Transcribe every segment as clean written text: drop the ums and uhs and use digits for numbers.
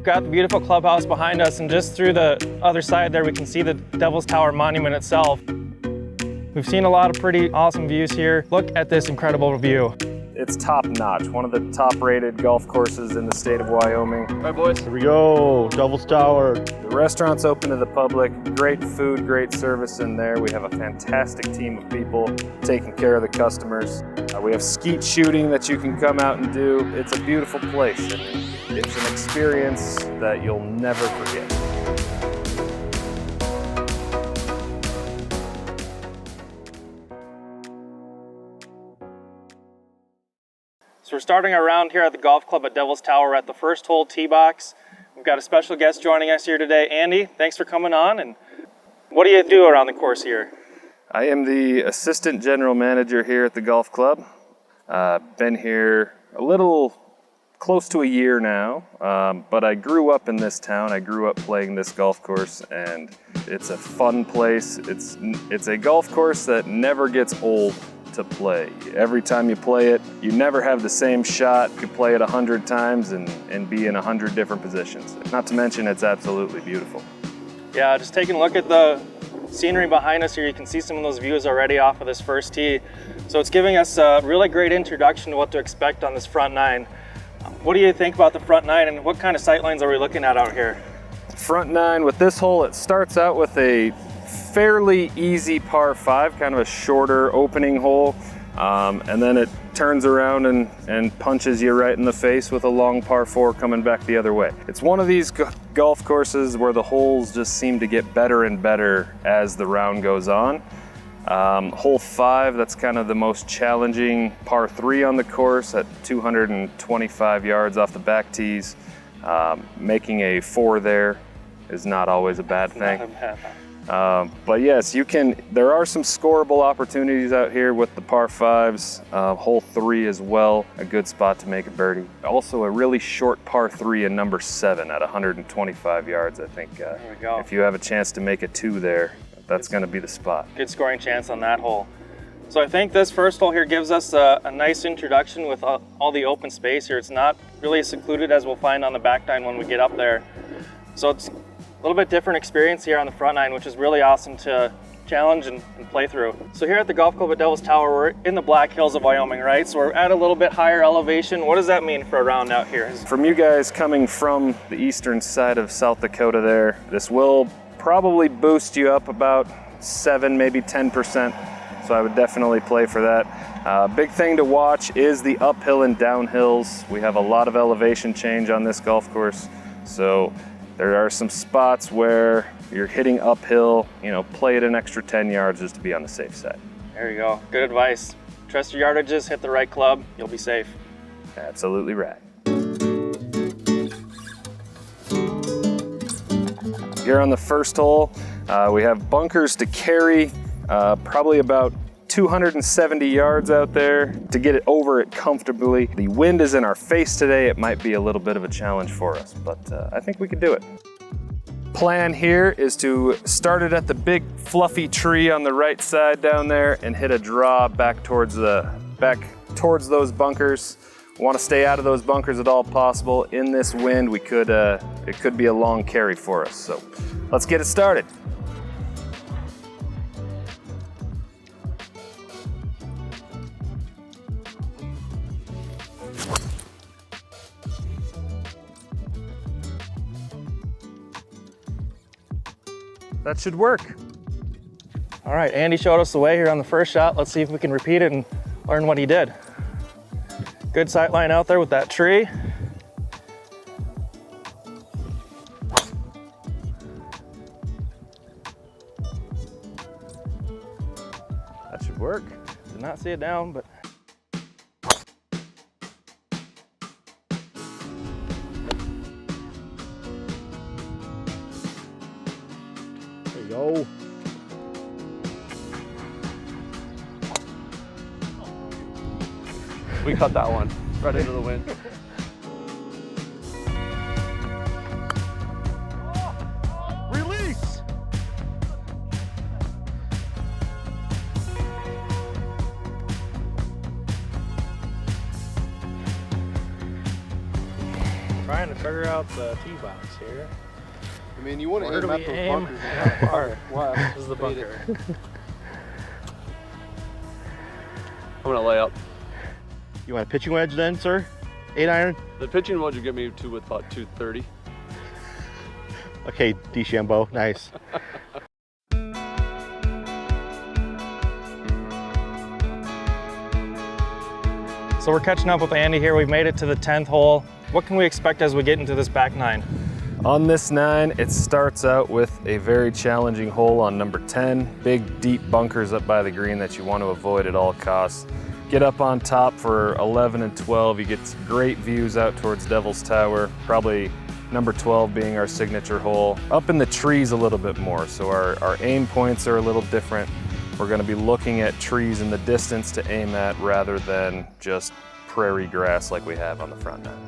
got the beautiful clubhouse behind us, and just through the other side there we can see the Devil's Tower monument itself. We've seen a lot of pretty awesome views here. Look at this incredible view. It's top notch, one of the top rated golf courses in the state of Wyoming. All right, boys. Here we go, Devil's Tower. The restaurant's open to the public, great food, great service in there. We have a fantastic team of people taking care of the customers. We have skeet shooting that you can come out and do. It's a beautiful place. It's an experience that you'll never forget. So we're starting our round here at the golf club at Devil's Tower. We're at the first hole tee box. We've got a special guest joining us here today. Andy, thanks for coming on. And what do you do around the course here? I am the assistant general manager here at the golf club. Been here a little close to a year now, but I grew up in this town. I grew up playing this golf course, and it's a fun place. It's a golf course that never gets old to play. Every time you play it, you never have the same shot. You could play it 100 times and be in 100 different positions. Not to mention, it's absolutely beautiful. Yeah, just taking a look at the scenery behind us here, you can see some of those views already off of this first tee. So it's giving us a really great introduction to what to expect on this front nine. What do you think about the front nine, and what kind of sight lines are we looking at out here? Front nine with this hole, it starts out with a fairly easy par 5, kind of a shorter opening hole, and then it turns around and punches you right in the face with a long par 4 coming back the other way. It's one of these golf courses where the holes just seem to get better and better as the round goes on. Hole 5, that's kind of the most challenging par 3 on the course at 225 yards off the back tees. Making a 4 there is not always a bad thing. But yes, there are some scoreable opportunities out here with the par 5s. Hole 3 as well, a good spot to make a birdie. Also a really short par 3 in number 7 at 125 yards. I think there we go. If you have a chance to make a 2 there, that's going to be the spot. Good scoring chance on that hole. So I think this first hole here gives us a nice introduction with all the open space here. It's not really as secluded as we'll find on the back nine when we get up there. So it's a little bit different experience here on the front nine, which is really awesome to challenge and play through. So here at the golf club at Devil's Tower, we're in the Black Hills of Wyoming, right? So we're at a little bit higher elevation. What does that mean for a round out here? From you guys coming from the eastern side of South Dakota there, this will probably boost you up about 7, maybe 10%. So I would definitely play for that. Big thing to watch is the uphill and downhills. We have a lot of elevation change on this golf course. So there are some spots where you're hitting uphill, play it an extra 10 yards just to be on the safe side. There you go. Good advice. Trust your yardages, hit the right club, you'll be safe. Absolutely right. Here on the first hole, we have bunkers to carry, probably about 270 yards out there to get it over it comfortably. The wind is in our face today. It might be a little bit of a challenge for us, but I think we can do it. Plan here is to start it at the big fluffy tree on the right side down there and hit a draw back towards those bunkers. We want to stay out of those bunkers at all possible. In this wind, it could be a long carry for us. So let's get it started. That should work. All right, Andy showed us the way here on the first shot. Let's see if we can repeat it and learn what he did. Good sight line out there with that tree. That should work. Did not see it down, but. There you go. We cut that one right into the wind. Release! Trying trying to figure out the tee box here. I mean, you want to Where do aim we at those aim? bunkers. How far? Wow. This is the bunker. I'm going to lay up. You want a pitching wedge then, sir? 8-iron? The pitching wedge will get me to with about 230. Okay, DeChambeau, nice. So we're catching up with Andy here. We've made it to the 10th hole. What can we expect as we get into this back nine? On this 9, it starts out with a very challenging hole on number 10. Big, deep bunkers up by the green that you want to avoid at all costs. Get up on top for 11 and 12. You get some great views out towards Devil's Tower, probably number 12 being our signature hole. Up in the trees a little bit more, so our aim points are a little different. We're going to be looking at trees in the distance to aim at rather than just prairie grass like we have on the front nine.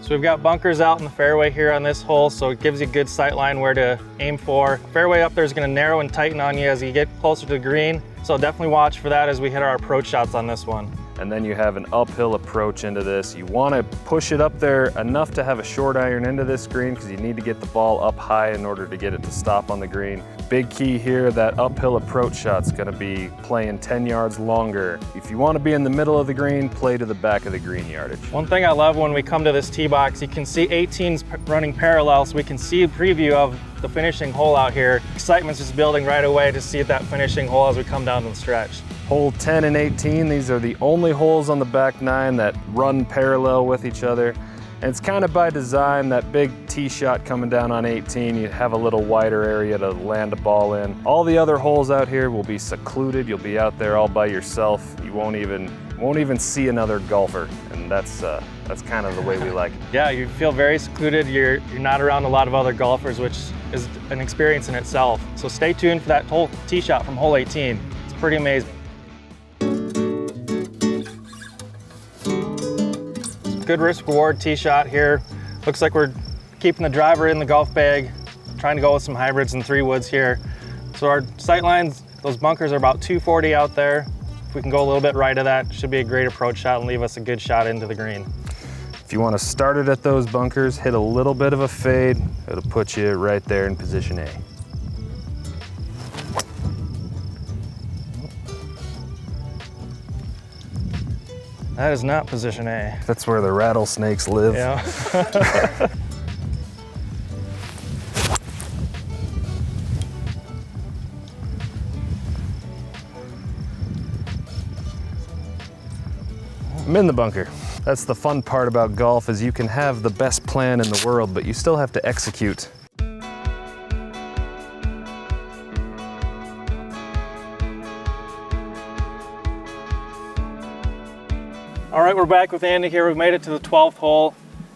So we've got bunkers out in the fairway here on this hole, so it gives you a good sight line where to aim for. Fairway up there is going to narrow and tighten on you as you get closer to the green, so definitely watch for that as we hit our approach shots on this one. And then you have an uphill approach into this. You want to push it up there enough to have a short iron into this green because you need to get the ball up high in order to get it to stop on the green. Big key here, that uphill approach shot's going to be playing 10 yards longer. If you want to be in the middle of the green, play to the back of the green yardage. One thing I love when we come to this tee box, you can see 18's running parallel, so we can see a preview of the finishing hole out here. Excitement's just building right away to see that finishing hole as we come down the stretch. Hole 10 and 18, these are the only holes on the back nine that run parallel with each other. And it's kind of by design, that big tee shot coming down on 18, you have a little wider area to land a ball in. All the other holes out here will be secluded. You'll be out there all by yourself. You won't even see another golfer, and that's kind of the way we like it. Yeah, you feel very secluded. You're not around a lot of other golfers, which is an experience in itself. So stay tuned for that whole tee shot from hole 18. It's pretty amazing. Good risk reward tee shot here. Looks like we're keeping the driver in the golf bag, trying to go with some hybrids and 3-woods here. So our sight lines, those bunkers are about 240 out there. If we can go a little bit right of that, should be a great approach shot and leave us a good shot into the green. If you want to start it at those bunkers, hit a little bit of a fade, it'll put you right there in position A. That is not position A. That's where the rattlesnakes live. Yeah. I'm in the bunker. That's the fun part about golf, is you can have the best plan in the world, but you still have to execute. All right, we're back with Andy here. We've made it to the 12th hole,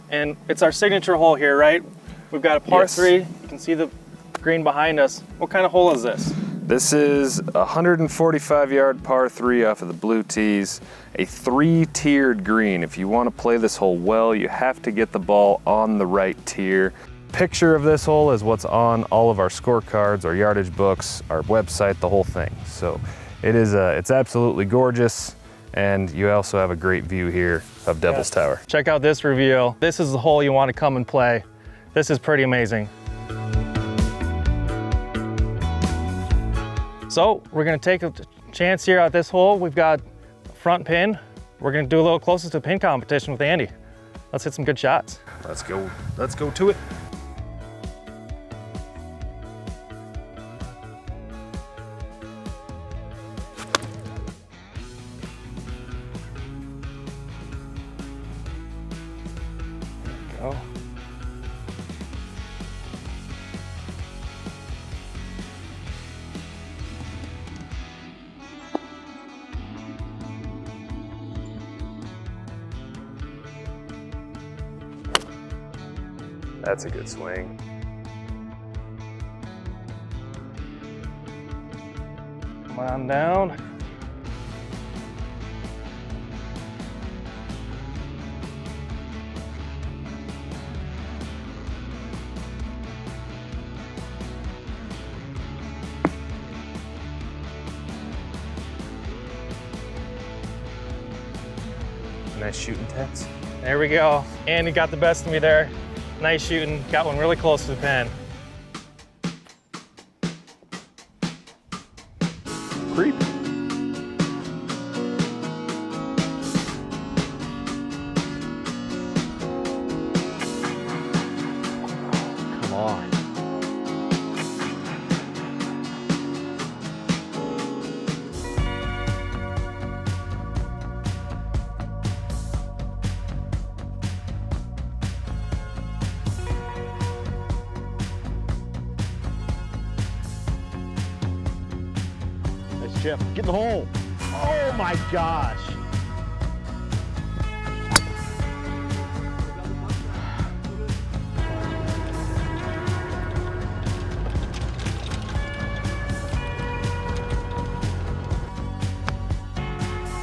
and it's our signature hole here, right? We've got a par 3. You can see the green behind us. What kind of hole is this? This is a 145-yard par 3 off of the blue tees, a 3-tiered green. If you want to play this hole well, you have to get the ball on the right tier. Picture of this hole is what's on all of our scorecards, our yardage books, our website, the whole thing. So it's absolutely gorgeous. And you also have a great view here of Devil's Tower. Check out this reveal. This is the hole you want to come and play. This is pretty amazing. So we're going to take a chance here at this hole. We've got a front pin. We're going to do a little closest to pin competition with Andy. Let's hit some good shots. Let's go to it. Go. That's a good swing. Come on down. Nice shooting, Tex. There we go. Andy got the best of me there. Nice shooting. Got one really close to the pin. Creep. Come on. Nice chip. Get in the hole. Oh my gosh.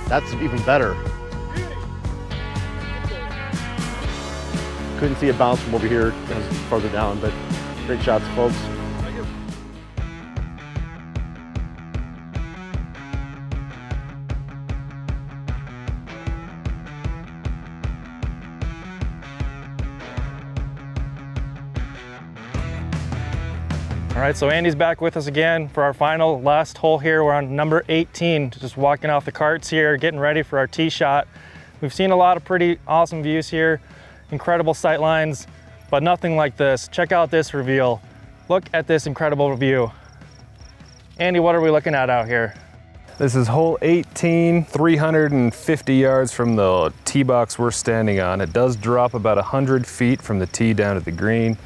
That's even better. Couldn't see it bounce from over here. It was farther down, but great shots, folks. All right, so Andy's back with us again for our final last hole here. We're on number 18, just walking off the carts here, getting ready for our tee shot. We've seen a lot of pretty awesome views here, incredible sight lines, but nothing like this. Check out this reveal. Look at this incredible view. Andy, what are we looking at out here? This is hole 18, 350 yards from the tee box we're standing on. It does drop about 100 feet from the tee down to the green.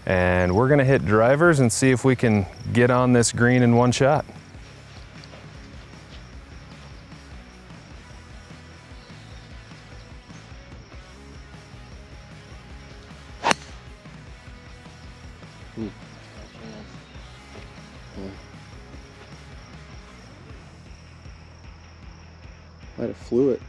And we're gonna hit drivers and see if we can get on this green in one shot. Might have flew it.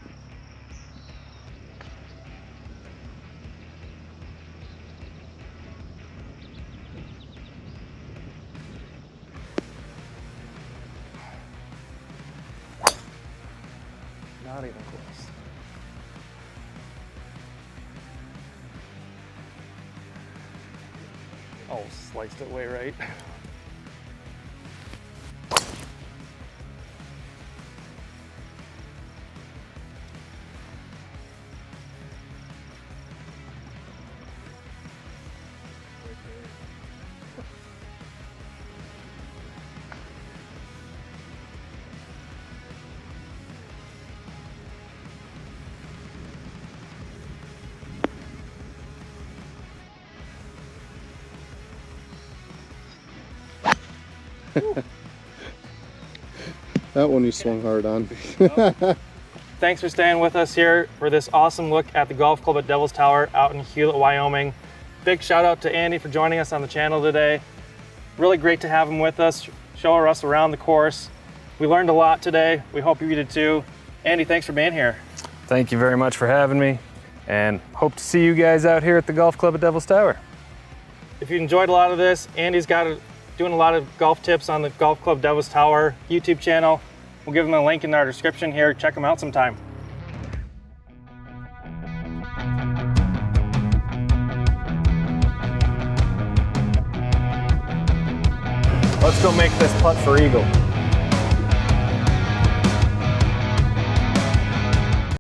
Not even close. Oh, sliced it way right. That one you swung hard on. Thanks for staying with us here for this awesome look at the golf club at Devil's Tower out in Hewlett, Wyoming. Big shout out to Andy for joining us on the channel today. Really great to have him with us, show us around the course. We learned a lot today. We hope you did too. Andy, thanks for being here. Thank you very much for having me, and hope to see you guys out here at the golf club at Devil's Tower. If you enjoyed a lot of this, Andy's doing a lot of golf tips on the Golf Club Devil's Tower YouTube channel. We'll give him a link in our description here. Check him out sometime. Let's go make this putt for eagle.